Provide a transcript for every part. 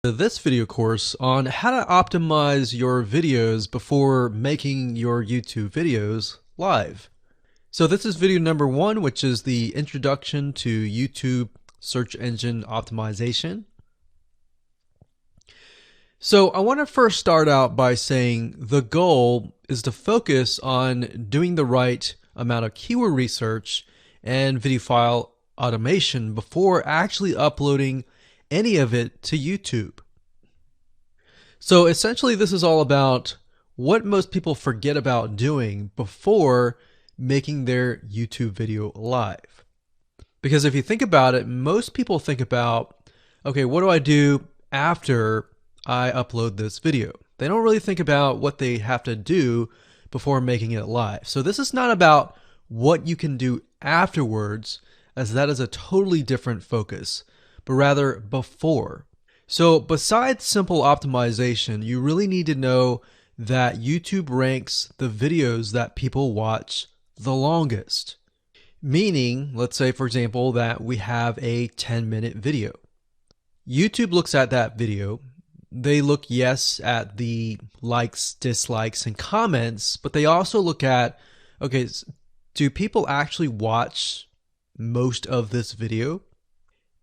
This video course on how to optimize your videos before making your YouTube videos live. So this is video number 1, which is the introduction to YouTube search engine optimization. So I want to first start out by saying the goal is to focus on doing the right amount of keyword research and video file automation before actually uploading any of it to YouTube. So essentially this is all about what most people forget about doing before making their YouTube video live. Because if you think about it, most people think about, okay, what do I do after I upload this video? They don't really think about what they have to do before making it live. So this is not about what you can do afterwards, as that is a totally different focus, but rather before. So besides simple optimization, you really need to know that YouTube ranks the videos that people watch the longest. Meaning, let's say for example that we have a 10-minute video. YouTube looks at that video. They look, yes, at the likes, dislikes, and comments, but they also look at, okay, do people actually watch most of this video?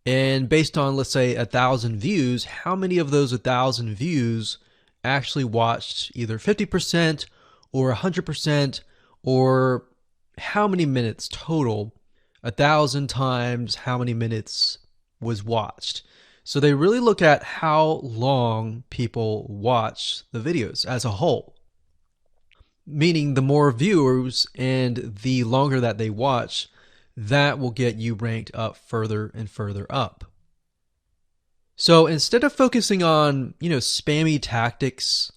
And based on, let's say, 1,000 views, how many of those 1,000 views actually watched either 50% or 100%, or how many minutes total? 1,000 times how many minutes was watched. So they really look at how long people watch the videos as a whole. Meaning the more viewers and the longer that they watch, that will get you ranked up further and further up. So instead of focusing on, spammy tactics,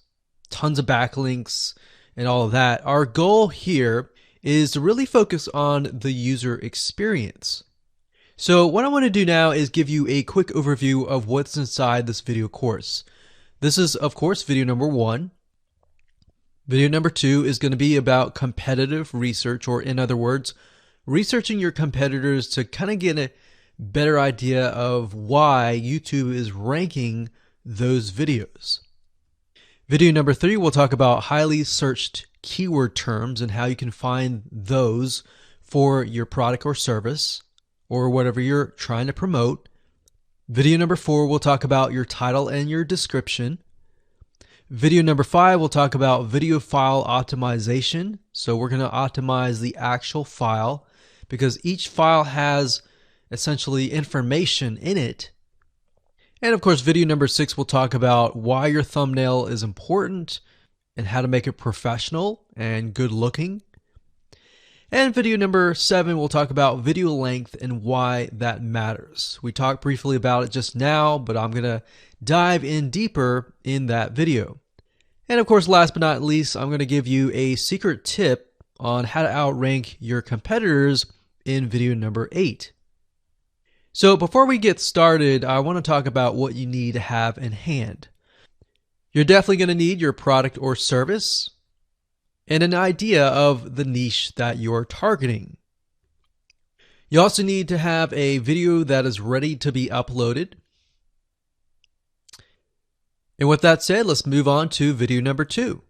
tons of backlinks, and all of that, our goal here is to really focus on the user experience. So what I want to do now is give you a quick overview of what's inside this video course. This is, of course, video number 1. Video number 2 is going to be about competitive research, or in other words, researching your competitors to kind of get a better idea of why YouTube is ranking those videos. Video number 3, we'll talk about highly searched keyword terms and how you can find those for your product or service or whatever you're trying to promote. Video number 4, we'll talk about your title and your description. Video number 5, we'll talk about video file optimization. So we're going to optimize the actual file because each file has essentially information in it. And of course, video number 6, we'll talk about why your thumbnail is important and how to make it professional and good looking. And video number 7, we'll talk about video length and why that matters. We talked briefly about it just now, but I'm going to dive in deeper in that video. And of course, last but not least, I'm going to give you a secret tip on how to outrank your competitors in video number 8. So before we get started, I want to talk about what you need to have in hand. You're definitely going to need your product or service and an idea of the niche that you're targeting. You also need to have a video that is ready to be uploaded. And with that said, let's move on to video number 2.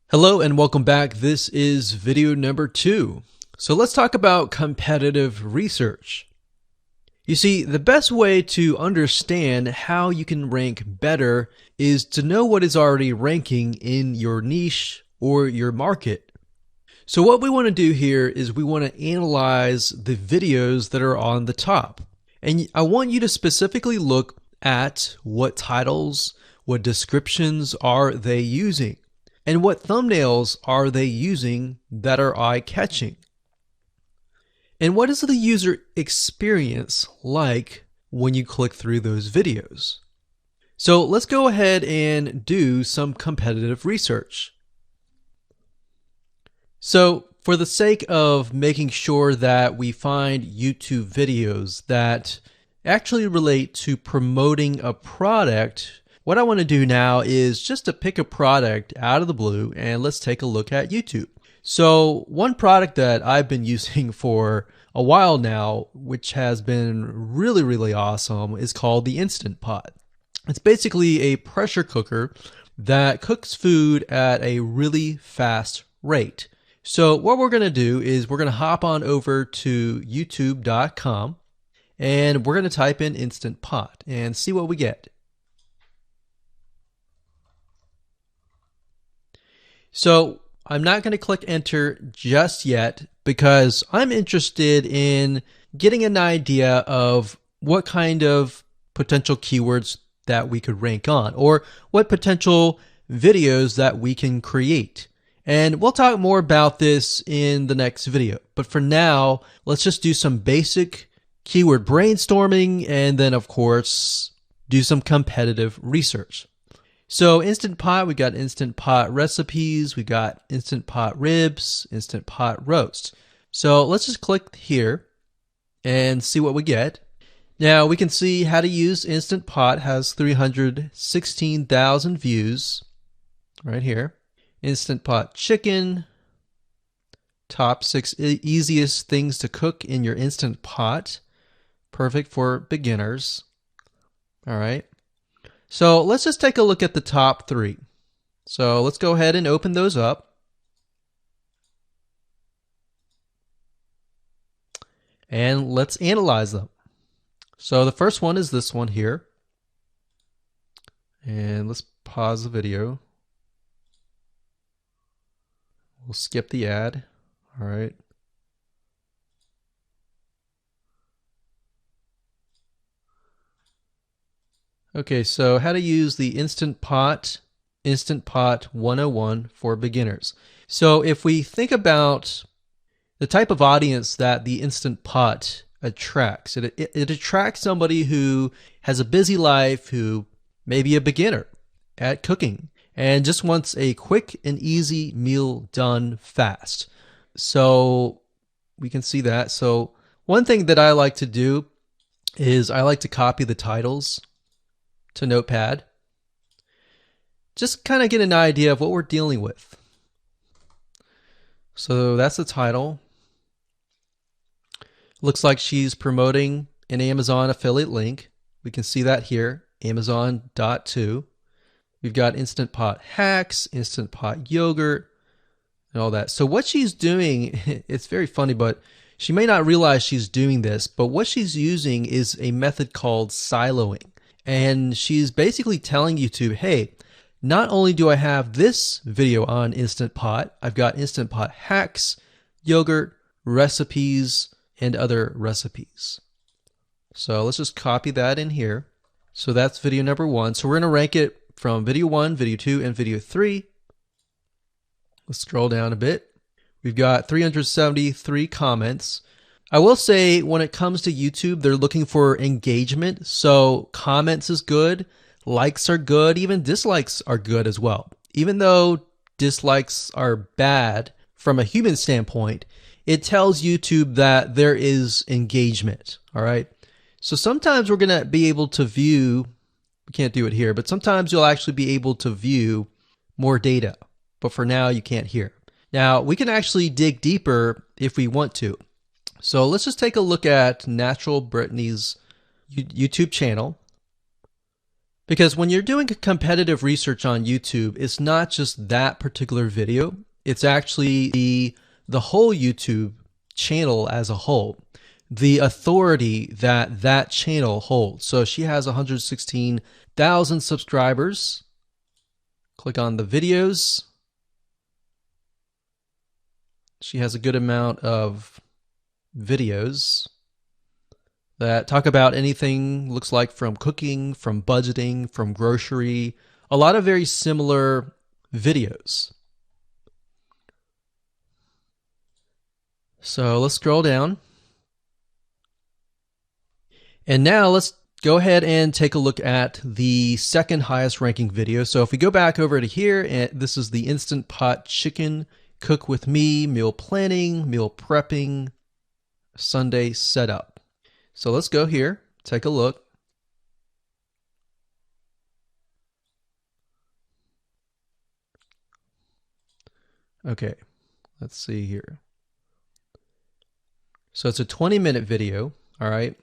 Hello and welcome back. This is video number 2. So let's talk about competitive research. You see, the best way to understand how you can rank better is to know what is already ranking in your niche or your market. So what we want to do here is we want to analyze the videos that are on the top. And I want you to specifically look at what titles, what descriptions are they using, and what thumbnails are they using that are eye-catching. And what is the user experience like when you click through those videos? So let's go ahead and do some competitive research. So for the sake of making sure that we find YouTube videos that actually relate to promoting a product, what I want to do now is just to pick a product out of the blue and let's take a look at YouTube. So one product that I've been using for a while now, which has been really, really awesome, is called the Instant Pot. It's basically a pressure cooker that cooks food at a really fast rate. So what we're going to do is we're going to hop on over to youtube.com and we're going to type in Instant Pot and see what we get. So I'm not going to click enter just yet because I'm interested in getting an idea of what kind of potential keywords that we could rank on, or what potential videos that we can create. And we'll talk more about this in the next video. But for now, let's just do some basic keyword brainstorming and then, of course, do some competitive research. So Instant Pot, we got Instant Pot recipes, we got Instant Pot ribs, Instant Pot roast. So let's just click here and see what we get. Now we can see how to use Instant Pot has 316,000 views right here. Instant Pot chicken, top 6 easiest things to cook in your Instant Pot. Perfect for beginners. All right. So let's just take a look at the top 3. So let's go ahead and open those up. And let's analyze them. So the first one is this one here. And let's pause the video. We'll skip the ad. All right. Okay, so how to use the Instant Pot 101 for beginners. So if we think about the type of audience that the Instant Pot attracts, it attracts somebody who has a busy life, who may be a beginner at cooking and just wants a quick and easy meal done fast. So we can see that. So one thing that I like to do is I like to copy the titles to Notepad. Just kind of get an idea of what we're dealing with. So that's the title. Looks like she's promoting an Amazon affiliate link. We can see that here, Amazon.to. We've got Instant Pot hacks, Instant Pot yogurt, and all that. So what she's doing, it's very funny, but she may not realize she's doing this, but what she's using is a method called siloing. And she's basically telling YouTube, hey, not only do I have this video on Instant Pot, I've got Instant Pot hacks, yogurt, recipes, and other recipes. So let's just copy that in here. So that's video number 1. So we're going to rank it from video 1, video 2, and video 3. Let's scroll down a bit. We've got 373 comments. I will say when it comes to YouTube, they're looking for engagement. So comments is good, likes are good, even dislikes are good as well. Even though dislikes are bad from a human standpoint, it tells YouTube that there is engagement. All right. So sometimes we're going to be able to view, we can't do it here, but sometimes you'll actually be able to view more data. But for now, you can't hear. Now, we can actually dig deeper if we want to. So let's just take a look at Natural Brittany's YouTube channel. Because when you're doing competitive research on YouTube, it's not just that particular video. It's actually the whole YouTube channel as a whole. The authority that that channel holds. So she has 116,000 subscribers. Click on the videos. She has a good amount of videos that talk about anything, looks like from cooking, from budgeting, from grocery, a lot of very similar videos. So let's scroll down. And now let's go ahead and take a look at the second highest ranking video. So if we go back over to here, and this is the Instant Pot chicken, cook with me, meal planning, meal prepping, Sunday setup. So let's go here, take a look. Okay, let's see here. So it's a 20-minute video, all right?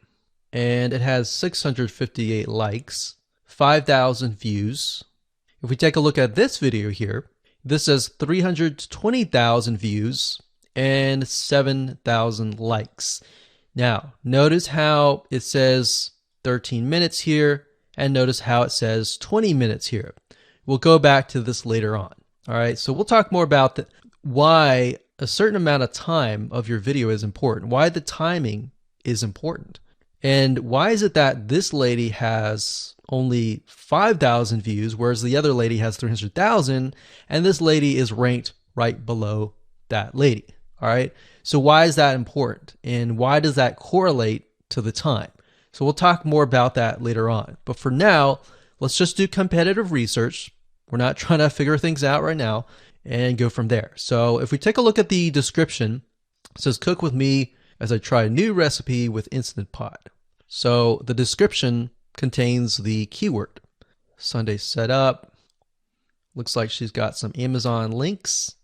And it has 658 likes, 5,000 views. If we take a look at this video here, this has 320,000 views and 7,000 likes. Now, notice how it says 13 minutes here, and notice how it says 20 minutes here. We'll go back to this later on. All right, so we'll talk more about why a certain amount of time of your video is important, why the timing is important. And why is it that this lady has only 5,000 views, whereas the other lady has 300,000, and this lady is ranked right below that lady? All right. So why is that important? And why does that correlate to the time? So we'll talk more about that later on. But for now, let's just do competitive research. We're not trying to figure things out right now, and go from there. So if we take a look at the description, it says cook with me as I try a new recipe with Instant Pot. So the description contains the keyword. Sunday setup. Looks like she's got some Amazon links.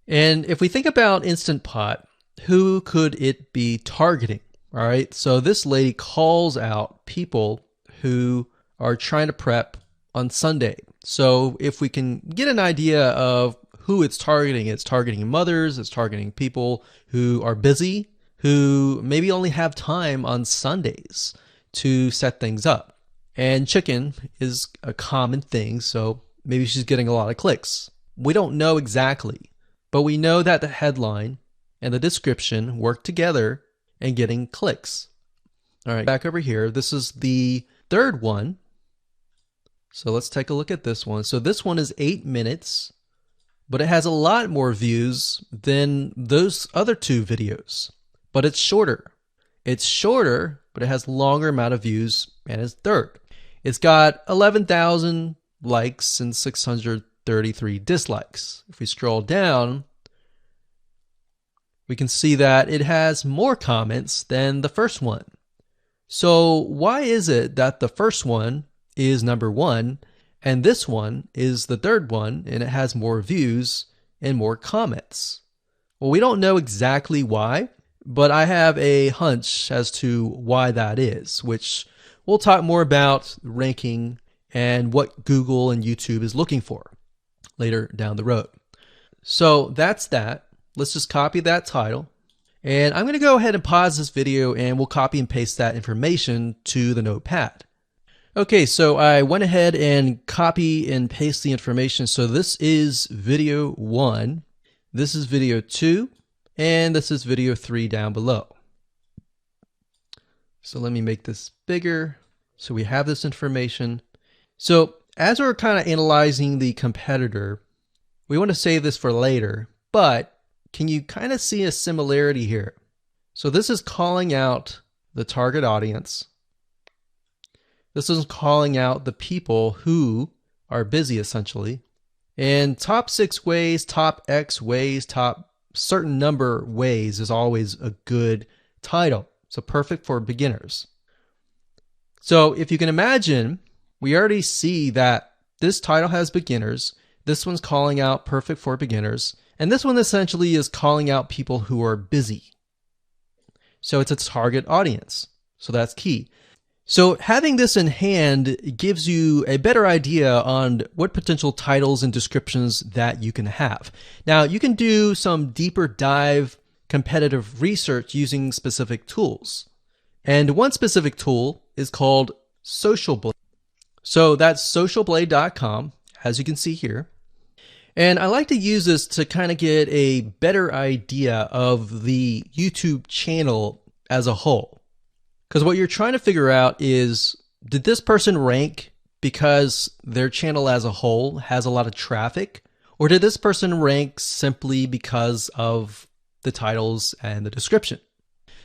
And if we think about Instant Pot, who could it be targeting? All right, so this lady calls out people who are trying to prep on Sunday. So if we can get an idea of who it's targeting mothers, it's targeting people who are busy, who maybe only have time on Sundays to set things up. And chicken is a common thing, so maybe she's getting a lot of clicks. We don't know exactly, but we know that the headline and the description work together and getting clicks. All right, back over here. This is the third one. So let's take a look at this one. So this one is 8 minutes, but it has a lot more views than those other two videos, but it's shorter. It's shorter, but it has longer amount of views, and it's third. It's got 11,000 likes and 633 dislikes. If we scroll down, we can see that it has more comments than the first one. So why is it that the first one is number one and this one is the third one and it has more views and more comments? Well, we don't know exactly why, but I have a hunch as to why that is, which we'll talk more about ranking and what Google and YouTube is looking for later down the road. So that's that. Let's just copy that title. And I'm going to go ahead and pause this video and we'll copy and paste that information to the notepad. Okay, so I went ahead and copy and paste the information. So this is video 1, this is video 2, and this is video 3 down below. So let me make this bigger so we have this information. So as we're kind of analyzing the competitor, we want to save this for later, but can you kind of see a similarity here? So this is calling out the target audience. This is calling out the people who are busy, essentially. And top 6 ways, top X ways, top certain number ways is always a good title. So perfect for beginners. So if you can imagine, we already see that this title has beginners. This one's calling out perfect for beginners. And this one essentially is calling out people who are busy. So it's a target audience. So that's key. So having this in hand gives you a better idea on what potential titles and descriptions that you can have. Now, you can do some deeper dive competitive research using specific tools. And one specific tool is called Social Blade. So that's socialblade.com, as you can see here. And I like to use this to kind of get a better idea of the YouTube channel as a whole. Because what you're trying to figure out is, did this person rank because their channel as a whole has a lot of traffic? Or did this person rank simply because of the titles and the description?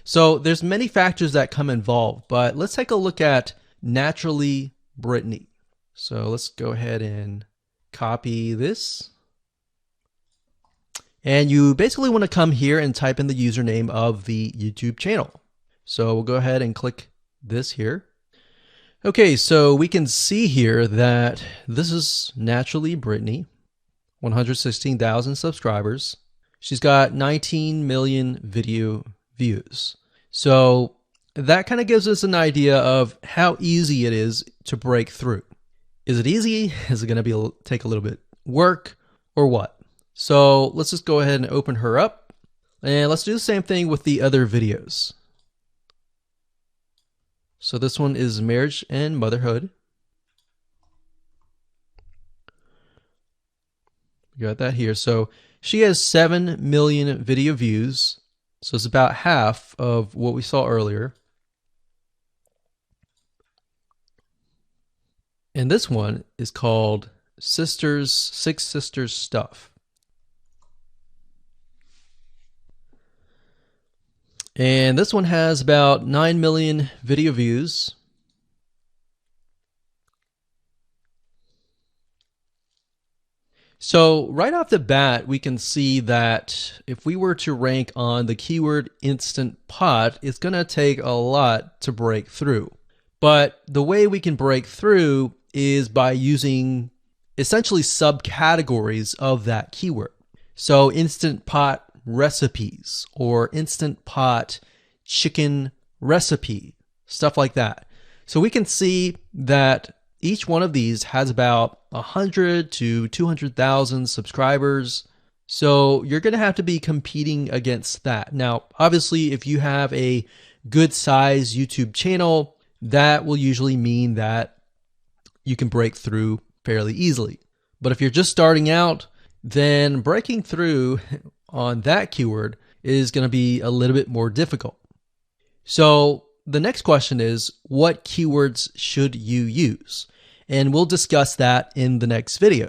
So there's many factors that come involved, but let's take a look at Naturally Brittany. So let's go ahead and copy this. And you basically want to come here and type in the username of the YouTube channel. So we'll go ahead and click this here. Okay, so we can see here that this is Naturally Brittany, 116,000 subscribers. She's got 19 million video views. So that kind of gives us an idea of how easy it is to break through. Is it easy? Is it going to take a little bit work or what? So let's just go ahead and open her up, and let's do the same thing with the other videos. So this one is marriage and motherhood. We got that here. So she has 7 million video views. So it's about half of what we saw earlier. And this one is called Six Sisters Stuff. And this one has about 9 million video views. So right off the bat, we can see that if we were to rank on the keyword Instant Pot, it's going to take a lot to break through. But the way we can break through is by using essentially subcategories of that keyword. So Instant Pot recipes or Instant Pot chicken recipe, stuff like that. So we can see that each one of these has about 100 to 200,000 subscribers. So you're going to have to be competing against that. Now, obviously, if you have a good size YouTube channel, that will usually mean that you can break through fairly easily. But if you're just starting out, then breaking through on that keyword is going to be a little bit more difficult. So the next question is, what keywords should you use? And we'll discuss that in the next video.